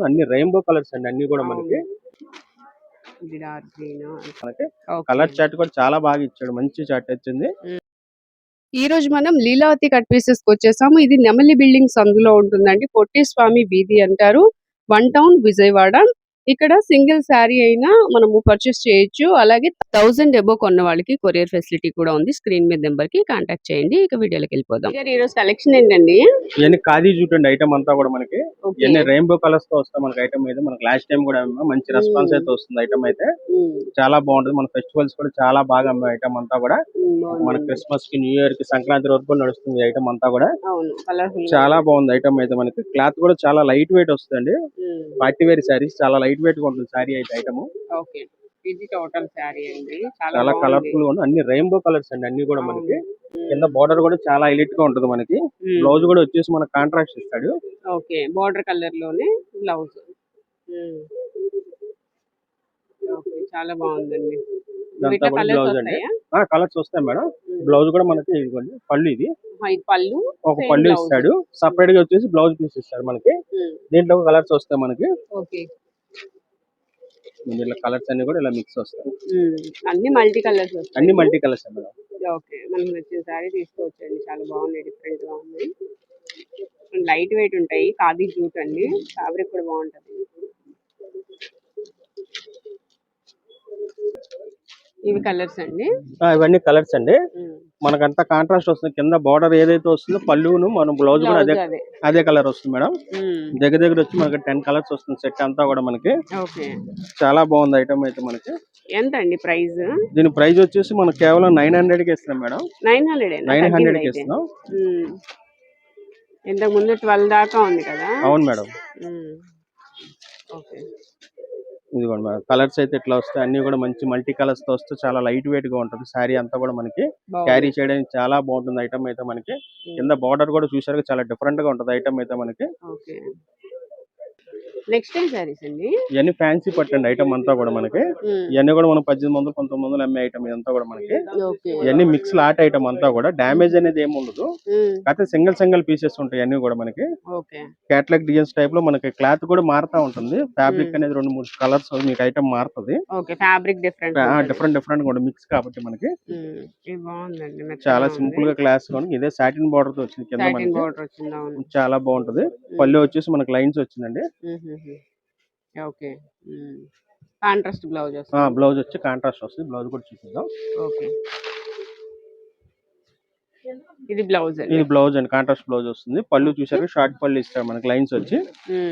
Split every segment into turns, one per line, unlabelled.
అన్ని rainbow colours అండి, అన్ని కూడా మనకి
ఇది డార్క్ గ్రీన్.
మనకి కలర్ చార్ట్ కూడా చాలా బాగా ఇచ్చాడు, మంచి చార్ట్ వచ్చింది.
ఈ రోజు మనం లీలావతి కట్ పీసెస్ కి వచ్చేసాము. ఇది నెమలి బిల్డింగ్స్ అందులో ఉంటుందండి. పొట్టి స్వామి వీధి అంటారు, 1 టౌన్ విజయవాడ. ఇక్కడ సింగిల్ శారీ అయినా మనము పర్చేస్ చేయొచ్చు. అలాగే 1000 ఎబో కొన్న వాళ్ళకి కొరియర్ ఫెసిలిటీ కూడా ఉంది. స్క్రీన్ మీద నెంబర్ కి కాంటాక్ట్ చేయండి. ఇక వీడియోలోకి వెళ్ళిపోదాం. ఈ రోజు కలెక్షన్ ఏంటండి?
ఇవన్నీ ఖాదీ జూట్ అండి, ఐటమ్ అంతా కూడా మనకి ఇవన్నీ రెయిన్బో కలర్స్ తో వస్తాయి మనకి ఐటమ్ అయితే. మనకి లాస్ట్ టైం కూడా మంచి రెస్పాన్స్ అయితే వస్తుంది ఐటమ్ అయితే. చాలా బాగుంటుంది. మన ఫెస్టివల్స్ కూడా చాలా బాగా అమ్మే ఐటమ్ అంతా కూడా. మన క్రిస్మస్ కి, న్యూ ఇయర్ కి, సంక్రాంతి వరకు కూడా నడుస్తుంది ఐటమ్ అంతా కూడా. చాలా బాగుంది ఐటమ్ అయితే. మనకి క్లాత్ కూడా చాలా లైట్ వెయిట్ వస్తుంది. పార్టీ వేర్ శారీస్ చాలా లైట్ వెయిట్ గా ఉంటుంది శారీ అయితే ఐటమ్.
ఇది టోటల్ శారీ అండి,
చాలా కలర్ఫుల్ గా ఉంది. అన్ని రెయిన్బో కలర్స్ అండి, అన్ని కూడా మనకి. కింద బార్డర్ కూడా చాలా హైలైట్ గా ఉంటుంది మనకి. బ్లౌజ్ కూడా వచ్చేసి మనకి కాంట్రాస్ట్ ఇస్తాడు.
ఓకే, బార్డర్ కలర్ లోనే బ్లౌజ్. ఓకే, చాలా బాగుందండి.
బ్లౌజ్ అండి, కలర్స్ వస్తాయి మేడం. బ్లౌజ్ కూడా మనకి ఇదిగోండి, పళ్ళు ఇది
పళ్ళు
ఒక పళ్ళు ఇస్తాడు. సపరేట్ గా వచ్చేసి బ్లౌజ్ పీస్ ఇస్తాడు మనకి. దీంట్లో కలర్స్ వస్తాయి మనకి. దీంట్లో కలర్స్ అన్ని కూడా ఇలా మిక్స్ వస్తాయి.
అన్ని మల్టీ కలర్స్,
అన్ని మల్టీ కలర్స్ మేడం.
ఓకే, మనకి నచ్చిన సారీ తీసుకోవచ్చండి. చాలా బాగున్నాయి, డిఫరెంట్ గా ఉంది. లైట్ వెయిట్ ఉంటాయి, ఖాదీ జూట్ అండి. ఫ్యాబ్రిక్ కూడా బాగుంటది. ఇవి కలర్స్ అండి,
ఇవన్నీ కలర్స్ అండి. మనకంతా కాంట్రాస్ట్ వస్తుంది. కింద బార్డర్ ఏదైతే వస్తుందో పళ్ళును మన బ్లౌజ్ కూడా అదే కలర్ వస్తుంది మేడం. దగ్గర వచ్చి మనకి 10 కలర్స్ వస్తుంది సెట్ అంతా కూడా మనకి. చాలా బాగుంది ఐటమ్ అయితే మనకి.
ఎంత అండి ప్రైస్?
దీని ప్రైస్ వచ్చేసి మనకి కేవలం 900 కి ఇస్తున్నాం మేడం. 900 కి ఇస్తున్నాం.
ఇంతకు ముందు 12 దాకా ఉంది కదా.
అవును మేడం. ఇదిగోండి మేడం, కలర్స్ అయితే ఇట్లా వస్తాయి. అన్ని కూడా మంచి మల్టీ కలర్స్ తో వస్తే చాలా లైట్ వెయిట్ గా ఉంటుంది శారీ అంతా కూడా మనకి. క్యారీ చేయడానికి చాలా బాగుంటుంది ఐటమ్ అయితే మనకి. కింద బార్డర్ కూడా చూసారు, చాలా డిఫరెంట్ గా ఉంటుంది ఐటమ్ అయితే మనకి.
నెక్స్ట్ టైం సారీస్ అండి,
ఇవన్నీ ఫ్యాన్సీ పట్టండి ఐటమ్ అంతా కూడా మనకి. ఇవన్నీ కూడా మనం 1800 1900 అమ్మే ఐటమ్ ఇదంతా కూడా మనకి. ఇవన్నీ మిక్స్ లాట్ ఐటమ్ అంతా కూడా. డ్యామేజ్ అనేది ఏమి ఉండదు, కాకపోతే సింగిల్ పీసెస్ ఉంటాయి అన్ని కూడా మనకి. క్యాటలాగ్ డిజైన్స్ టైప్ లో మనకి. క్లాత్ కూడా మారుతా ఉంటుంది. ఫ్యాబ్రిక్ అనేది 2-3 కలర్స్ మీకు ఐటమ్ మారుతుంది. డిఫరెంట్ గా ఉంటుంది మిక్స్ కాబట్టి మనకి. చాలా సింపుల్ గా క్లాస్ గా ఇదే సాటిన్ బార్డర్ తో వచ్చింది కింద మనకి. చాలా బాగుంటది. పళ్ళు వచ్చేసి మనకి లైన్స్ వచ్చిందండి.
ఓకే, కాంట్రాస్ట్ బ్లౌజ్
బ్లౌజ్ వచ్చి కాంట్రాస్ట్ వస్తుంది. బ్లౌజ్ కూడా చూపిద్దాం.
ఓకే, ఇది
బ్లౌజ్ అండి, కాంట్రాస్ట్ బ్లౌజ్ వస్తుంది. పళ్ళు చూసారు, షార్ట్ పళ్ళు ఇస్తారు మనకి, లైన్స్ వచ్చి.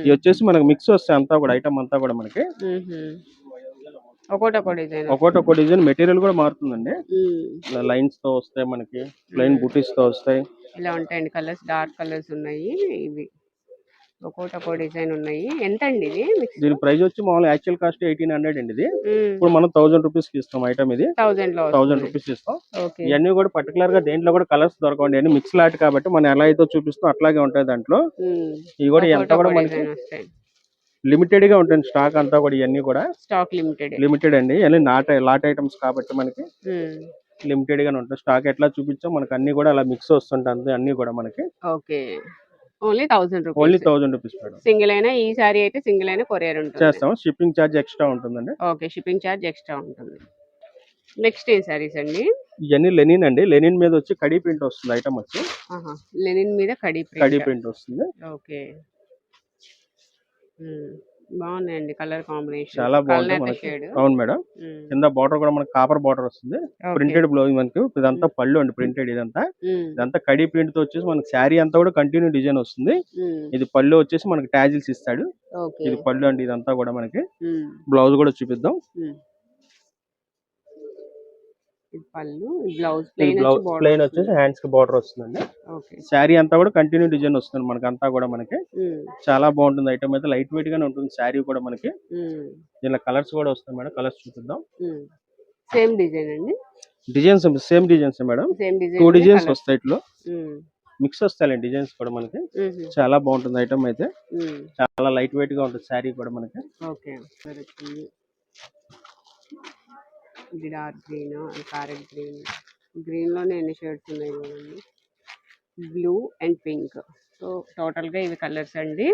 ఇది వచ్చేసి మనకి మిక్స్ వస్తాయి అంతా కూడా ఐటమ్ అంతా కూడా మనకి. ఒక్కొక్క డిజైన్ మెటీరియల్ కూడా మారుతుందండి. లైన్స్ తో వస్తాయి మనకి, ప్లెయిన్ బూటీస్ తో వస్తాయి.
ఇలా ఉంటాయండి కలర్స్. డార్క్ కలర్స్ ఉన్నాయి. ఇవి ఒక్కొక్క డిజైన్ ఉన్నాయి. ఎంత అండి ఇది?
దీని ప్రైస్ వచ్చి మామూలు యాక్చువల్ కాస్ట్ 1800 అండి. ఇది ఇప్పుడు మనం 1000 రూపీస్ కి ఇస్తాం ఐటమ్. ఇది 1000 రూపీస్ ఇస్తాం. ఇవన్నీ కూడా పర్టికులర్ గా దేంట్లో కూడా కలర్స్ దొరకండి. అన్ని మిక్స్ లాట్ కాబట్టి మనం ఎలా అయితే చూపిస్తాం అట్లాగే ఉంటాయి దాంట్లో. ఇవి కూడా ఎంత కూడా మనకి లిమిటెడ్ గా ఉంటుంది స్టాక్ అంతా కూడా. ఇవన్నీ కూడా
స్టాక్
లిమిటెడ్ అండి. ఇవన్నీ లాట్ ఐటమ్స్ కాబట్టి మనకి లిమిటెడ్ గానే ఉంటుంది స్టాక్. ఎట్లా చూపించాం మనకి అన్ని కూడా అలా మిక్స్ వస్తుంటుంది అన్ని కూడా మనకి.
Only 1000
rupees madam.
సింగిల్ అయినా ఈ సారీ అయితే సింగిల్ అయినా కొరియర్ ఉంటుంది.
చేస్తాం. షిప్పింగ్ ఛార్జ్ ఎక్స్ట్రా ఉంటుందండి.
ఓకే, షిప్పింగ్ ఛార్జ్ ఎక్స్ట్రా ఉంటుంది. నెక్స్ట్ ఏ సారీస్ అండి?
ఇవన్నీ లెనిన్ అండి. లెనిన్ మీద వచ్చి కడీ ప్రింట్ వస్తుంది ఐటమ్ వచ్చి.
లెనిన్ మీద కడీ
ప్రింట్ వస్తుంది.
ఓకే, బాగున్నాయండి కలర్ కాంబినేషన్.
చాలా బాగుంది. అవును మేడం. కింద బార్డర్ కూడా మనకి కాపర్ బార్డర్ వస్తుంది. ప్రింటెడ్ బ్లౌజ్ మనకి. ఇదంతా పళ్ళు అండి, ప్రింటెడ్. ఇదంతా కడీ ప్రింట్ తో వచ్చేసి మనకి శారీ అంతా కూడా కంటిన్యూ డిజైన్ వస్తుంది. ఇది పళ్ళు వచ్చేసి మనకి టాజిల్స్ ఇస్తాడు. ఇది పళ్ళు అండి. ఇదంతా కూడా మనకి. బ్లౌజ్ కూడా చూపిద్దాం. ప్లెయిన్ వచ్చేసి హ్యాండ్స్ కి బార్డర్ వస్తుందండి. శారీ అంతా కూడా కంటిన్యూ డిజైన్ వస్తుంది మనకి అంతా కూడా మనకి. చాలా బాగుంటుంది ఐటమ్ అయితే. లైట్ వెయిట్ గానే ఉంటుంది శారీ కూడా మనకి. దీనిలో కలర్స్ కూడా వస్తాయి మేడం. కలర్స్ చూపిద్దాం.
సేమ్ డిజైన్ అండి.
Designs same designs madam. 2 designs వస్తాయి ఇట్లో. మిక్స్ వస్తాయి డిజైన్స్ కూడా మనకి. చాలా బాగుంటుంది ఐటమ్ అయితే. చాలా లైట్ వెయిట్ గా ఉంటుంది శారీ కూడా మనకి.
ఇది డార్క్ గ్రీన్, ప్యారెట్ గ్రీన్ లోనే ఎన్ని షేడ్స్ ఉన్నాయి blue and pink. So total గా ఇవి కలర్స్ అండి.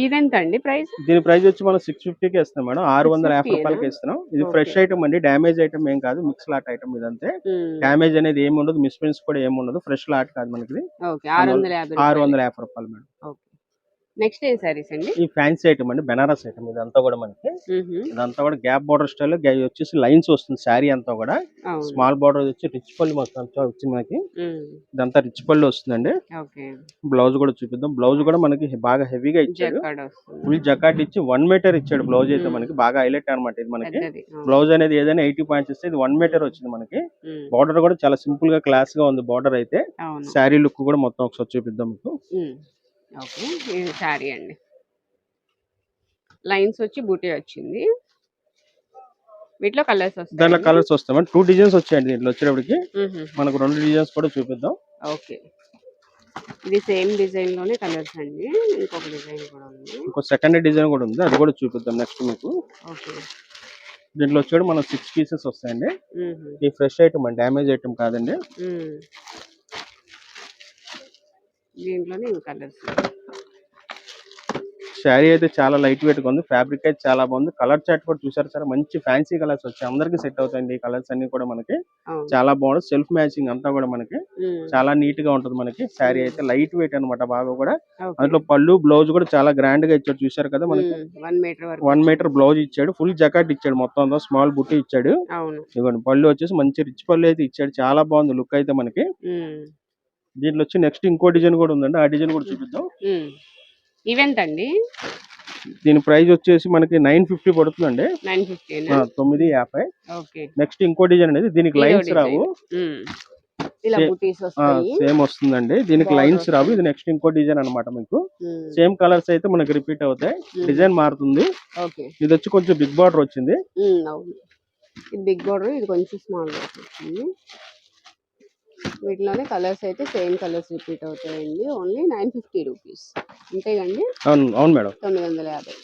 ఇదెంత అండి ప్రైస్?
దీని ప్రైస్ వచ్చి మనం 650కి ఇస్తాం మేడం, 650
650
రూపాయలకి ఇస్తున్నాం. ఇది
ఓకే.
ఫ్రెష్ ఐటమ్ అండి, డ్యామేజ్ ఐటమ్ ఏం కాదు, మిక్స్ లాట్ ఐటమ్ ఇదంతే. డ్యామేజ్ అనేది ఏమి ఉండదు, మిస్ప్రింట్స్ కూడా ఏమి ఉండదు, ఫ్రెష్ లాట్ కాదు మనకి.
ఓకే, 650
650 రూపాయలు మేడం.
ఓకే. నెక్స్ట్ ఏ సారీస్ అండి?
ఈ ఫ్యాన్సీ ఐటమ్ అండి, బెనారస్ ఐటమ్ ఇదంతా కూడా మనకి. ఇదంతా కూడా గ్యాప్ బార్డర్ స్టైల్ వచ్చేసి లైన్స్ వస్తుంది శారీ అంతా కూడా. స్మాల్ బార్డర్ వచ్చి రిచ్ పళ్ళు మొత్తం వచ్చింది మనకి. ఇదంతా రిచ్ పళ్ళు వస్తుందండి. బ్లౌజ్ కూడా చూపిద్దాం. బ్లౌజ్ కూడా మనకి బాగా హెవీగా ఇచ్చాడు, ఫుల్ జకాట్ ఇచ్చి 1 మీటర్ ఇచ్చాడు. బ్లౌజ్ అయితే మనకి బాగా హైలైట్ అనమాట ఇది మనకి. బ్లౌజ్ అనేది ఏదైనా 80 పాయింట్స్ ఇస్తే ఇది 1 మీటర్ వచ్చింది మనకి. బార్డర్ కూడా చాలా సింపుల్ గా క్లాస్ గా ఉంది బార్డర్ అయితే. శారీ లుక్ కూడా మొత్తం ఒకసారి చూపిద్దాం మీకు.
ఓకే, ఇది శారీ అండి, లైన్స్ వచ్చి బూటీ వచ్చింది. వీటిలో కలర్స్ వస్తాయి.
దాంట్లో కలర్స్ వస్తాయి, 2 డిజైన్స్ వచ్చాయండి దీంట్లో వచ్చేటప్పటికి. మనకు 2 డిజైన్స్ కూడా చూపిద్దాం.
ఓకే, ఇది సేమ్ డిజైన్ లోనే కలర్స్ అండి, ఇంకొక డిజైన్ కూడా ఉంది,
ఇంకో సెకండ్ డిజైన్ కూడా ఉంది, అది కూడా చూపిద్దాం నెక్స్ట్ మీకు.
ఓకే,
దీంట్లో వచ్చాడు మనం 6 పీసెస్ వస్తాయండి. ఈ ఫ్రెష్ ఐటమ్ అండి, డ్యామేజ్ ఐటమ్ కాదండి.
దీంట్లోనే కలర్స్.
శారీ అయితే చాలా లైట్ వెయిట్ గా ఉంది, ఫ్యాబ్రిక్ అయితే చాలా బాగుంది. కలర్ చార్ట్ కూడా చూసారు సార్, మంచి ఫ్యాన్సీ కలర్స్ వచ్చాయి, అందరికి సెట్ అవుతాయండి ఈ కలర్స్ అన్ని కూడా మనకి. చాలా బాగుంది, సెల్ఫ్ మ్యాచింగ్ అంతా కూడా మనకి చాలా నీట్ గా ఉంటుంది మనకి. శారీ అయితే లైట్ వెయిట్ అనమాట బాగా కూడా. అందులో పళ్ళు బ్లౌజ్ కూడా చాలా గ్రాండ్ గా ఇచ్చాడు, చూసారు కదా మనకి. 1 మీటర్ బ్లౌజ్ ఇచ్చాడు, ఫుల్ జకాట్ ఇచ్చాడు, మొత్తం స్మాల్ బుట్టి ఇచ్చాడు. ఇవ్వండి పళ్ళు వచ్చేసి మంచి రిచ్ పళ్ళు అయితే ఇచ్చాడు, చాలా బాగుంది లుక్ అయితే మనకి. దీంట్లో వచ్చి నెక్స్ట్ ఇంకో డిజైన్ కూడా ఉందండి, ఆ డిజైన్ కూడా చూపిద్దాం.
ఈవెంట్ అండి,
దీని ప్రైస్ వచ్చేసి మనకి 950 పడుతుందండి. 950. నెక్స్ట్ ఇంకో డిజైన్ అనేది, దీనికి లైన్స్ రావు, సేమ్ వస్తుందండి. దీనికి లైన్స్ రావు, ఇది నెక్స్ట్ ఇంకో డిజైన్ అనమాట మీకు. సేమ్ కలర్స్ అయితే మనకి రిపీట్ అవుతాయి, డిజైన్ మారుతుంది. ఇది వచ్చి కొంచెం బిగ్ బార్డర్ వచ్చింది.
బిగ్ బార్డర్, ఇది కొంచెం స్మాల్ బార్డర్ వచ్చింది. వీటిలోనే కలర్స్ అయితే సేమ్ కలర్స్ రిపీట్ అవుతాయండి. ఓన్లీ 950 రూపీస్ అంతేగండి.
అవును మేడం,
950.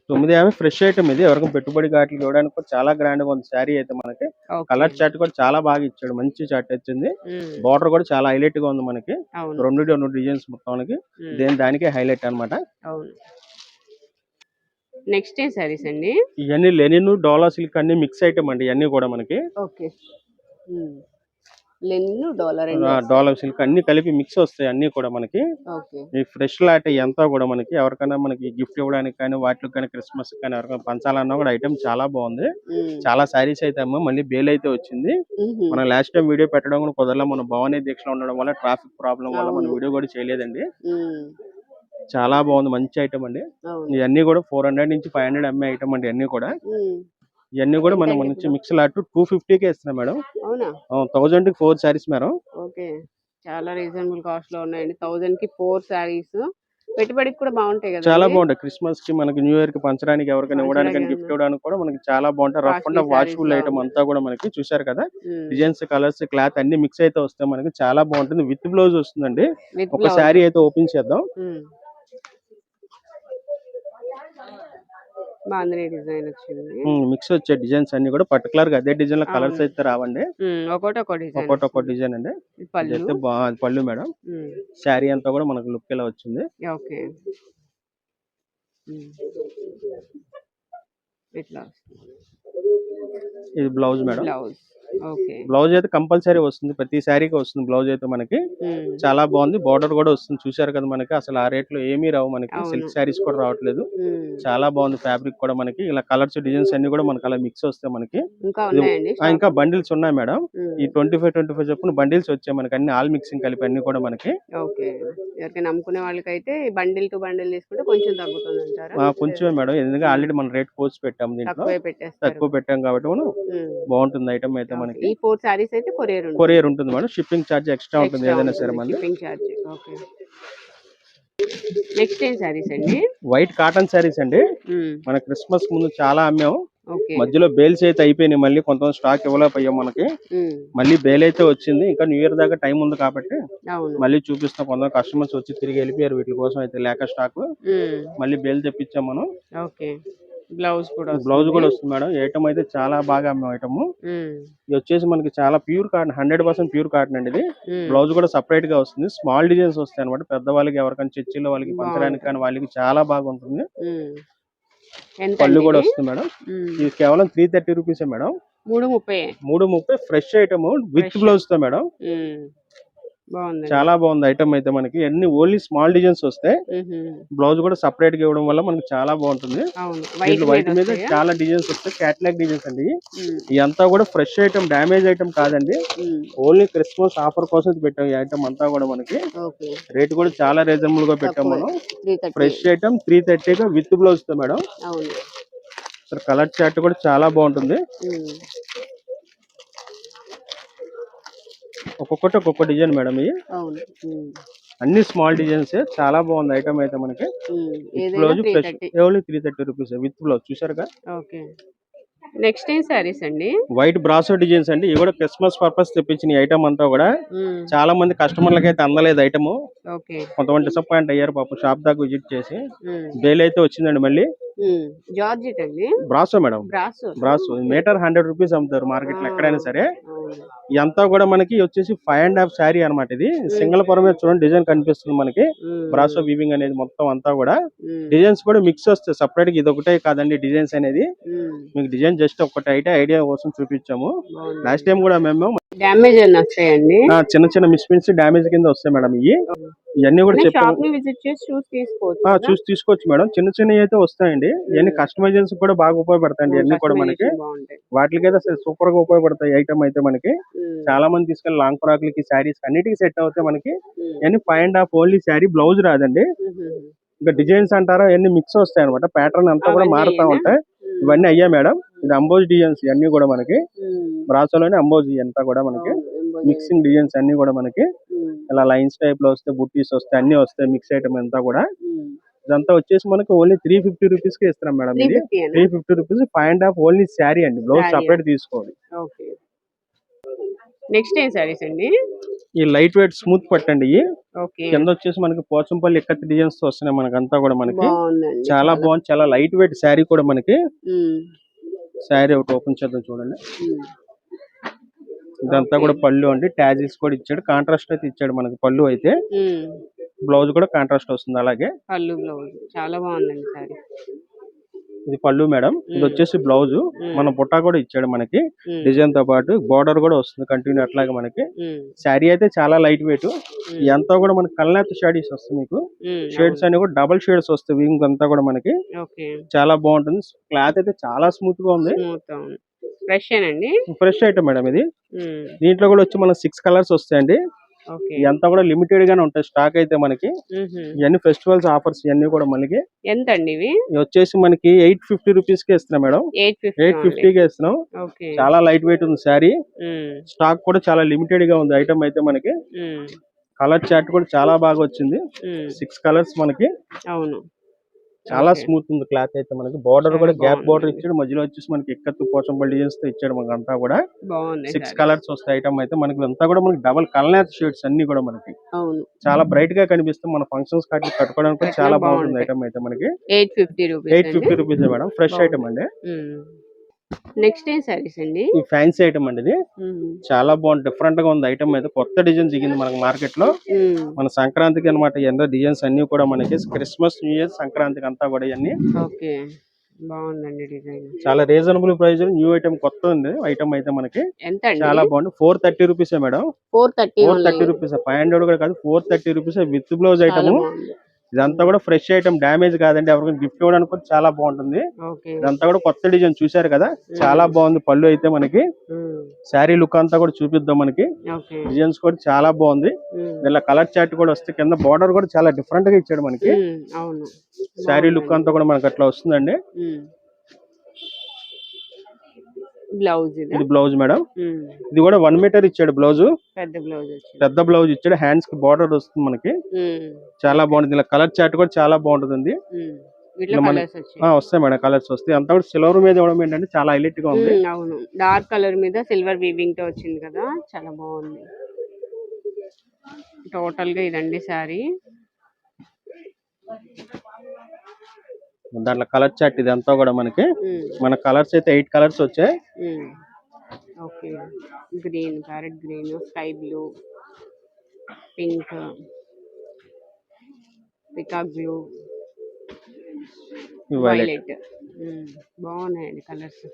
950 ఫ్రెష్ ఐటమ్ ఇది. ఎవరికైనా పెట్టుబడి గాట్లు ఇవ్వడానికి కూడా చాలా గ్రాండ్ గా ఉంది శారీ అయితే మనకి. కలర్ చార్ట్ కూడా చాలా బాగా ఇచ్చాడు, మంచి చార్ట్ వచ్చింది. బార్డర్ కూడా చాలా హైలైట్ గా ఉంది మనకి, 2 డిజైన్స్ మొత్తానికి దానికే హైలైట్ అనమాట.
నెక్స్ట్ ఏ సారీస్ అండి?
ఇవన్నీ లెనిన్ డోలా సిల్క్ అన్ని మిక్స్ ఐటమ్ అండి, ఇవన్నీ కూడా మనకి. డోలా సిల్క్ అన్ని కలిపి మిక్స్ వస్తాయి అన్ని కూడా మనకి. ఈ ఫ్రెష్ లాట్ అంతా కూడా మనకి ఎవరికైనా మనకి గిఫ్ట్ ఇవ్వడానికి కానీ, వాటికి కానీ, క్రిస్మస్ కానీ ఎవరికైనా పంచాలన్నా కూడా ఐటమ్ చాలా బాగుంది. చాలా సారీస్ అయితే అమ్మ మళ్ళీ బేల్ అయితే వచ్చింది. మనం లాస్ట్ టైం వీడియో పెట్టడం కూడా కుదరలా, మన భవానీ దీక్షలో ఉండడం వల్ల, ట్రాఫిక్ ప్రాబ్లం వల్ల మనం వీడియో కూడా చేయలేదండి. చాలా బాగుంది, మంచి ఐటమ్ అండి. ఇవన్నీ కూడా 400 నుంచి 500 అమ్మే ఐటమ్ అండి అన్ని కూడా. ఇవన్నీ కూడా మనం మంచి మిక్స్ లాట్ 250కే ఇస్తున్నాం మేడం. 1000 కి 4 సారీస్ మేడం.
చాలా రీజనబుల్ కాస్ట్ లో ఉన్నాయండి, 1000 కి 4 సారీస్. పెట్టుబడికి కూడా బాగుంటాయి కదా,
చాలా బాగుంటాయి. క్రిస్మస్ కి మనకి, న్యూ ఇయర్ కి పంచడానికి, ఎవరికైనా ఇవ్వడానికి, గిఫ్ట్ ఇవ్వడానికి కూడా మనకి చాలా బాగుంటాయి. రఫ్ అండ్ వాష్ఫుల్ ఐటమ్ అంతా కూడా మనకి. చూసారు కదా డిజైన్స్, కలర్స్, క్లాత్ అన్ని మిక్స్ అయితే వస్తాయి మనకి, చాలా బాగుంటుంది. విత్ బ్లౌజ్ వస్తుందండి. ఒక శారీ అయితే ఓపెన్ చేద్దాం.
డిజైన్ వచ్చింది,
మిక్స్ వచ్చే డిజైన్స్ అన్ని కూడా పర్టికులర్ గా అదే డిజైన్ లో కలర్స్ అయితే రావండి, ఒక్కొక్క డిజైన్ అండి. అయితే పళ్ళు మేడం, శారీ అంతా కూడా మనకు లుక్ ఇలా వచ్చింది. ఇది బ్లౌజ్ మేడం. బ్లౌజ్ అయితే కంపల్సరీ వస్తుంది, ప్రతి శారీకి వస్తుంది బ్లౌజ్ అయితే మనకి. చాలా బాగుంది, బార్డర్ కూడా వస్తుంది. చూసారు కదా మనకి, అసలు ఆ రేట్ లో ఏమీ రావు మనకి. సిల్క్ శారీస్ కూడా రావట్లేదు, చాలా బాగుంది. ఫ్యాబ్రిక్ కూడా మనకి ఇలా కలర్స్, డిజైన్స్ అన్ని కూడా మనకి అలా మిక్స్ వస్తాయి మనకి. ఇంకా బండిల్స్ ఉన్నాయి మేడం, ఈ 25 చొప్పున బండిల్స్ వచ్చాయి మనకి, అన్ని ఆల్ మిక్సింగ్ కలిపి అన్ని కూడా మనకి.
నమ్ముకునే వాళ్ళకైతే బండిల్ టు బండిల్ తీసుకుంటే కొంచెం తగ్గుతుంది అంటారా?
కొంచెమే మేడం, ఎందుకంటే ఆల్రెడీ మనం రేట్ పోస్ట్ పెట్టాము, దీంట్లో తక్కువ పెట్టాం కాబట్టి మనం బాగుంటుంది ఐటమ్ అయితే మనకి.
ఈ 4 సారీస్ అయితే
కొరియర్ ఉంటుంది మేడం, షిప్పింగ్ ఛార్జ్ ఎక్స్ట్రా ఉంటుంది ఏదైనా సరే మనకి.
నెక్స్ట్ ఏం సారీస్ అండి?
వైట్ కాటన్ సారీస్ అండి. మన క్రిస్మస్ ముందు చాలా అమ్మాము, మధ్యలో బేల్స్ అయితే అయిపోయినాయి, మళ్ళీ కొంత స్టాక్ ఇవ్వలేకపోయాం మనకి. మళ్ళీ బేల్ అయితే వచ్చింది, ఇంకా న్యూ ఇయర్ దాకా టైం ఉంది కాబట్టి మళ్ళీ చూపిస్తాం. కొంత కస్టమర్స్ వచ్చి తిరిగి వెళ్ళిపోయారు, వీటి కోసం అయితే లేక స్టాక్. మళ్ళీ బేల్ తెప్పించాం మనం.
బ్లౌజ్ కూడా
బ్లౌజ్
వస్తుంది.
కూడా వస్తుంది మేడం. ఐటమ్ అయితే చాలా బాగా అమ్మే ఐటమ్. ఇది వచ్చేసి మనకి చాలా ప్యూర్ కాటన్, 100% ప్యూర్ కాటన్ అండి ఇది. బ్లౌజ్ కూడా సెపరేట్ గా వస్తుంది. స్మాల్ డిజైన్స్ వస్తాయి అనమాట. పెద్ద వాళ్ళకి ఎవరికైనా చర్చిలో వాళ్ళకి పంచడానికి కానీ వాళ్ళకి చాలా బాగుంటుంది. పళ్ళు కూడా వస్తుంది మేడం. ఇది కేవలం 330 rupees madam. 330 fresh item with blouse తో మేడం. చాలా బాగుంది ఐటమ్ అయితే మనకి. అన్ని ఓన్లీ స్మాల్ డిజైన్స్ వస్తాయి. బ్లౌజ్ కూడా సెపరేట్ గా ఇవ్వడం వల్ల మనకి చాలా బాగుంటుంది. వైట్ మీద చాలా డిజైన్స్ వస్తాయి. క్యాటలాగ్ డిజైన్స్ అండి. ఇదంతా కూడా ఫ్రెష్ ఐటమ్, డామేజ్ ఐటమ్ కాదండి. ఓన్లీ క్రిస్మస్ ఆఫర్ కోసం పెట్టాం ఈ ఐటమ్ అంతా కూడా మనకి. రేట్ కూడా చాలా రీజనబుల్ గా పెట్టాం మనం. ఫ్రెష్ ఐటమ్ 330 గా విత్ బ్లౌజ్ తో మేడం. కలర్ చార్ట్ కూడా చాలా బాగుంటుంది. ఒక్కొక్కటి ఒక్కొక్క డిజైన్ మేడం. ఇవి అన్ని స్మాల్ డిజైన్స్. చాలా బాగుంది ఐటమ్ అయితే మనకి. Blouse fresh only 330 rupees with blouse. చూసారుగా.
నెక్స్ట్ ఏం సారీస్ అండి?
వైట్ బ్రాసో డిజైన్స్ అండి. ఇవి కూడా క్రిస్మస్ పర్పస్ తెప్పించిన ఐటమ్ అంతా కూడా. చాలా మంది కస్టమర్లకి అయితే అందలేదు ఐటమ్. కొంతమంది డిసప్పాయింట్ అయ్యారు పాపం. షాప్ దాకా విజిట్ చేసి బేల్ అయితే వచ్చిందండి. మళ్ళీ
జార్జెట్ అండి.
Brasso madam. Brasso meter 100 rupees అమ్ముతారు మార్కెట్ లో ఎక్కడైనా సరే. ఇదంతా కూడా మనకి వచ్చేసి 5.5 శారీ అనమాట. ఇది సింగిల్ పొర మీద చూడండి డిజైన్ కనిపిస్తుంది మనకి. బ్రాసో వీవింగ్ అనేది మొత్తం అంతా కూడా. డిజైన్స్ కూడా మిక్స్ వస్తాయి సెపరేట్ గా. ఇది ఒకటే కాదండి డిజైన్స్ అనేది. మీకు డిజైన్ జస్ట్ ఒకటి అయితే ఐడియా కోసం చూపించాము. లాస్ట్ టైం కూడా మేము
డ్యామేజ్ అని వస్తాయండి.
చిన్న చిన్న మిస్ప్రింట్స్ డామేజ్ కింద వస్తాయి మేడం. ఇవన్నీ కూడా చూసి తీసుకోవచ్చు మేడం. చిన్న చిన్నవి అయితే వస్తాయండి. ఇవన్నీ కస్టమైజేషన్ కూడా బాగా ఉపయోగపడతాయండి. ఇవన్నీ కూడా మనకి వాటికైతే సూపర్ గా ఉపయోగపడతాయి ఐటమ్ అయితే మనకి. చాలా మంది తీసుకెళ్ళి లాంగ్ ఫ్రాక్లకి, శారీస్ అన్నిటికీ సెట్ అవుతాయి మనకి. ఇవన్నీ 5.5 ఓన్లీ శారీ. బ్లౌజ్ రాదండి. ఇంకా డిజైన్స్ అంటారా ఇవన్నీ మిక్స్ వస్తాయి అనమాట. ప్యాటర్న్ అంతా కూడా మారుతా ఉంటాయి. ఇవన్నీ అయ్యా మేడం. ఇది అంబోజ్ డిజైన్స్ ఇవన్నీ కూడా మనకి. బ్రాసోలోనే అంబోజ్ అంతా కూడా మనకి మిక్సింగ్ డిజైన్స్ అన్ని కూడా మనకి ఇలా లైన్స్ టైప్ లో వస్తాయి, బుట్టీస్ వస్తాయి, అన్ని వస్తాయి. మిక్స్ ఐటమ్ అంతా కూడా. ఇదంతా వచ్చేసి మనకి ఓన్లీ 350 రూపీస్ కి ఇస్తున్నాం మేడం. ఇది 350 రూపీస్ 5.5 ఓన్లీ శారీ అండి. బ్లౌజ్ సెపరేట్ తీసుకోవాలి.
నెక్స్ట్ ఏం సారీస్ అండి?
ఈ లైట్ వెయిట్ స్మూత్ పట్టండి. కింద వచ్చేసి మనకి పోచంపల్లి ఎక్కత్తి డిజైన్స్ వస్తున్నాయి మనకంతా కూడా మనకి. చాలా బాగుంది. చాలా లైట్ వెయిట్ శారీ కూడా మనకి. శారీ ఒకటి ఓపెన్ చేద్దాం చూడండి. ఇదంతా కూడా పళ్ళు అండి. ట్యాజిల్స్ కూడా ఇచ్చాడు. కాంట్రాస్ట్ అయితే ఇచ్చాడు మనకి పళ్ళు అయితే. బ్లౌజ్ కూడా కాంట్రాస్ట్ వస్తుంది. అలాగే
పళ్ళు బ్లౌజ్ చాలా బాగుందండి సారీ.
ఇది పళ్ళు మేడం. ఇది వచ్చేసి బ్లౌజ్. మన బుట్టా కూడా ఇచ్చాడు మనకి డిజైన్ తో పాటు. బోర్డర్ కూడా వస్తుంది కంటిన్యూ అట్లాగే మనకి. శారీ అయితే చాలా లైట్ వెయిట్. ఇదంతా కూడా మనకి కల్నాథ్ షేడ్స్ వస్తుంది. మీకు షేడ్స్ అన్ని కూడా డబుల్ షేడ్స్ వస్తాయి. వింగ్ అంతా కూడా మనకి చాలా బాగుంటుంది. క్లాత్ అయితే చాలా స్మూత్ గా ఉంది. ఫ్రెష్ ఐటమ్ మేడం ఇది. దీంట్లో కూడా వచ్చి మనకి 6 కలర్స్ వస్తాయండి. ఇదంతా కూడా లిమిటెడ్ గానే ఉంటాయి స్టాక్ అయితే మనకి. ఇవన్నీ ఫెస్టివల్స్ ఆఫర్స్ ఇవన్నీ కూడా మనకి.
ఎంత అండి ఇవి?
వచ్చేసి మనకి 850 రూపీస్ కి ఇస్తున్నాం మేడం. 850 కి ఇస్తున్నాం. చాలా లైట్ వెయిట్ ఉంది శారీ. స్టాక్ కూడా చాలా లిమిటెడ్ గా ఉంది ఐటమ్ అయితే మనకి. కలర్ చార్ట్ కూడా చాలా బాగా వచ్చింది. 6 కలర్స్ మనకి. చాలా స్మూత్ ఉంది క్లాత్ అయితే మనకి. బోర్డర్ కూడా గ్యాప్ బోర్డర్ ఇచ్చాడు. మధ్యలో వచ్చేసి మనకి ఎక్కత్తు పోచంపల్లి డిజైన్స్ తో ఇచ్చాడు మనకి. అంతా కూడా 6 కలర్స్ వస్తాయి ఐటమ్ అయితే మనకి. అంతా కూడా మనకి డబల్ కల్నాథ్ షేడ్స్ అన్ని కూడా మనకి చాలా బ్రైట్ గా కనిపిస్తుంది. మన ఫంక్షన్స్ కాటి కట్టుకోవడానికి చాలా బాగుంటుంది ఐటమ్ అయితే మనకి. 850 రూపీస్ మేడం. ఫ్రెష్ ఐటమ్ అండి.
నెక్స్ట్ ఏం సారీస్ అండి?
ఈ ఫ్యాన్సీ ఐటమ్ అండి. ఇది చాలా బాగుంది. డిఫరెంట్ గా ఉంది ఐటమ్ అయితే. కొత్త డిజైన్ దిగింది మనకి మార్కెట్ లో. మన సంక్రాంతికి అనమాట. ఎన్నో డిజైన్స్ అన్ని కూడా మనకి. క్రిస్మస్, న్యూ ఇయర్, సంక్రాంతికి అంతా కూడా ఇవన్నీ
బాగుందండి డిజైన్.
చాలా రీజనబుల్ ప్రైస్. న్యూ ఐటమ్ కొత్త ఉంది ఐటమ్ అయితే మనకి. చాలా బాగుంది. 430 రూపీస్ మేడం. 430 రూపీస్. 500 కూడా కాదు. 430 రూపీస్ విత్ బ్లౌజ్ ఐటమ్. ఇదంతా కూడా ఫ్రెష్ ఐటమ్. డామేజ్ కాదండి. ఎవరికి గిఫ్ట్ ఇవ్వడానికి కూడా చాలా బాగుంటుంది. ఇదంతా కూడా కొత్త డిజైన్ చూసారు కదా. చాలా బాగుంది. పళ్ళు అయితే మనకి. శారీ లుక్ అంతా కూడా చూపిద్దాం మనకి. డిజైన్స్ కూడా చాలా బాగుంది. ఇలా కలర్ చార్ట్ కూడా వస్తే కింద బార్డర్ కూడా చాలా డిఫరెంట్ గా ఇచ్చాడు మనకి. శారీ లుక్ అంతా కూడా మనకి అట్లా వస్తుందండి.
బ్లౌజ్
ఇది బ్లౌజ్ మేడం. ఇది కూడా 1 మీటర్ ఇచ్చాడు బ్లౌజ్. పెద్ద బ్లౌజ్ ఇచ్చాడు. హ్యాండ్స్ కి బార్డర్ వస్తుంది మనకి. చాలా బాగుంటుంది. ఇలా కలర్ చార్ట్ కూడా చాలా బాగుంటుంది. వస్తాయి మేడం. కలర్స్ వస్తాయి. అంతా కూడా సిల్వర్ మీద ఇవ్వడం ఏంటంటే చాలా హైలైట్ గా ఉంది.
డార్క్ కలర్ మీద సిల్వర్ వీవింగ్ తో వచ్చింది కదా. చాలా బాగుంది. టోటల్ గా ఇదండి సారీ.
దాంట్లో కలర్ చార్ట్ ఇదంతా కూడా మనకి మన కలర్స్ అయితే 8 కలర్స్ వచ్చాయి.
Okay, green, parrot green, sky blue, pink, peacock blue, violet. బాగున్నాయండి కలర్స్.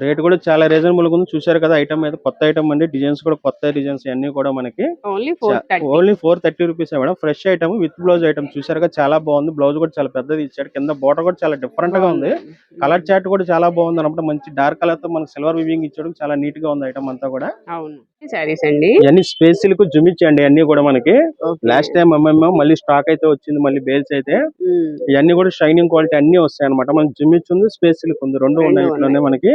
రేట్ కూడా చాలా రీజనబుల్ గా ఉంది. చూశారు కదా ఐటమ్ అయితే కొత్త ఐటమ్ అండి. డిజైన్స్ కూడా కొత్త డిజైన్స్ అన్ని కూడా మనకి
only
only 430 rupees madam. Fresh item with blouse item చూశారు కదా, చాలా బాగుంది. బ్లౌజ్ కూడా చాలా పెద్దది ఇచ్చాడు. కింద బోర్డర్ కూడా చాలా డిఫరెంట్ గా ఉంది. కలర్ చార్ట్ కూడా చాలా బాగుంది అనమాట. మంచి డార్క్ కలర్ తో మనకి సిల్వర్ వివింగ్ ఇచ్చాడు. చాలా నీట్ గా ఉంది ఐటమ్ అంతా కూడా.
అవును, సారీస్ అండి
ఇవన్నీ స్పేస్ సిల్క్ జుమిచ్చి అండి. అన్ని కూడా మనకి లాస్ట్ టైం అమ్మాము, మళ్ళీ స్టాక్ అయితే వచ్చింది. మళ్ళీ బేల్స్ అయితే ఇవన్నీ కూడా షైనింగ్ క్వాలిటీ అన్ని వస్తాయి అనమాట. మనకి జుమిచ్ ఉంది, స్పేస్ సిల్క్ ఉంది, రెండు ఉన్నాయి ఇట్లోనే మనకి.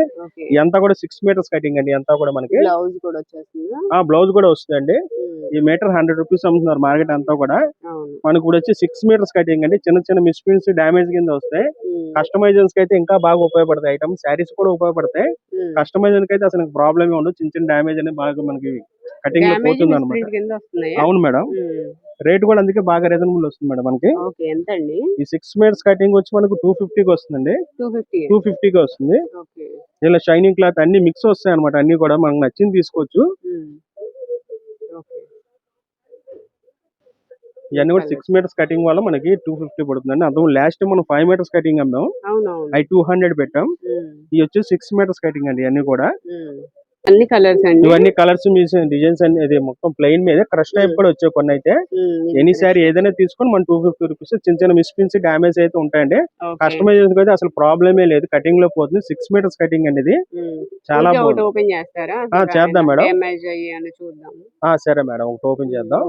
ఇదంతా కూడా 6 మీటర్స్ కటింగ్ అండి. అంతా కూడా మనకి
బ్లౌజ్ కూడా వచ్చేస్తుంది.
బ్లౌజ్ కూడా వస్తుందండి. ఈ మీటర్ 100 రూపీస్ అమ్ముతున్నారు మార్కెట్ అంతా కూడా. మనకు కూడా వచ్చి 6 మీటర్స్ కటింగ్ అండి. చిన్న చిన్న మిస్ప్రింట్స్ డ్యామేజ్ కింద వస్తాయి. కస్టమైజర్స్ కి అయితే ఇంకా బాగా ఉపయోగపడతాయి ఐటమ్. శారీస్ కూడా ఉపయోగపడతాయి. కస్టమైజర్ కి అయితే అసలు ప్రాబ్లమ్ ఉండదు. చిన్న చిన్న డ్యామేజ్ అనేది బాగా మనకి కటింగ్ లో పోతుంది అనమాట. అవును మేడం. రేట్ కూడా అందుకే బాగా రీజనబుల్ వస్తుంది మేడం మనకి. ఈ 6 మీటర్స్ కటింగ్ వచ్చి మనకు 250 కి వస్తుందండి. 250 కి వస్తుంది. ఇలా షైనింగ్ క్లాత్ అన్ని మిక్స్ వస్తాయి అనమాట. అన్ని కూడా మనకు నచ్చింది తీసుకోవచ్చు. ఇవన్నీ కూడా 6 మీటర్స్ కటింగ్ వల్ల మనకి 250 పడుతుందండి. అందులో లాస్ట్ మనం 5 మీటర్స్ కటింగ్ అమ్మాం, అవి 200 పెట్టాం. ఇవి వచ్చి 6 మీటర్స్ కటింగ్ అండి. ఇవన్నీ కూడా
అన్ని కలర్స్ అండి.
ఇవన్నీ కలర్స్ డిజైన్స్ అన్ని ఇది మొత్తం ప్లెయిన్ మీద క్రష్ టైప్ కూడా వచ్చాయి కొన్ని అయితే. ఎనీ సారీ ఏదైనా తీసుకొని మన 250 రూపీస్. చిన్న చిన్న మిస్ప్రింట్స్ డ్యామేజ్ అయితే ఉంటాయండి. కస్టమైజేషన్ అయితే అసలు ప్రాబ్లమే లేదు. కటింగ్ లో పోతుంది. 6 మీటర్స్ కటింగ్ అండి. ఇది చాలా బాగుంది.
ఓపెన్ చేస్తారా?
చేద్దాం మేడం. సరే మేడం, ఒకటి ఓపెన్ చేద్దాం.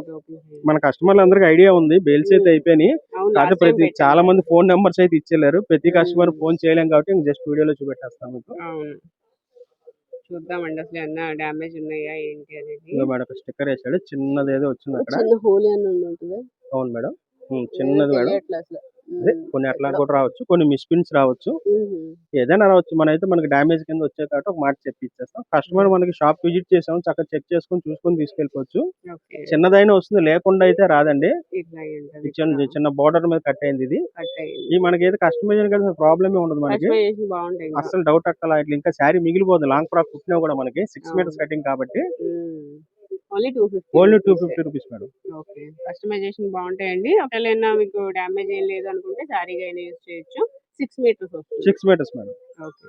మన కస్టమర్లు అందరికి ఐడియా ఉంది. బేల్స్ అయితే అయిపోయినాయి. కాకపోతే ప్రతి చాలా మంది ఫోన్ నెంబర్స్ అయితే ఇచ్చేలేరు. ప్రతి కస్టమర్ ఫోన్ చేయలేం కాబట్టి జస్ట్ వీడియోలో చూపెట్టేస్తాం మీకు.
చూద్దామండి అసలు ఏమన్నా డ్యామేజ్ ఉన్నాయా ఏంటి అనేది.
మేడం స్టిక్కర్ వేసాడు, చిన్నది ఏదో వచ్చింది అక్కడ. అవును మేడం, చిన్నది మేడం. అదే కొన్ని అట్లా కూడా రావచ్చు, కొన్ని మిస్ప్రింట్స్ రావచ్చు, ఏదైనా రావచ్చు. మనైతే మనకి డ్యామేజ్ కింద వచ్చే కాబట్టి ఒక మాట చెప్పి ఇచ్చేస్తాం. కస్టమర్ మనకి షాప్ విజిట్ చేసాం, చక్కగా చెక్ చేసుకొని చూసుకొని తీసుకెళ్ళిపోవచ్చు. చిన్నదైనా వస్తుంది, లేకుండా అయితే రాదండి. చిన్న బోర్డర్ మీద కట్ అయింది ఇది. ఈ మనకి ఏదో కస్టమైజేషన్ కదా ప్రాబ్లమే ఉండదు మనకి. అసలు డౌట్ అక్కల. ఇట్లా ఇంకా శారీ మిగిలిపోతుంది. లాంగ్ ఫ్రాక్ కుట్టినా కూడా మనకి 6 మీటర్స్ కటింగ్ కాబట్టి
only
250 rupees madam.
Okay, customization బాగుంటాయండి. ఒకవేళ మీకు డ్యామేజ్ ఏం లేదు అనుకుంటే శారీగా అయినా యూజ్ చేయొచ్చు. 6 మీటర్స్ వస్తుంది.
6 మీటర్స్ మేడం.
ఓకే.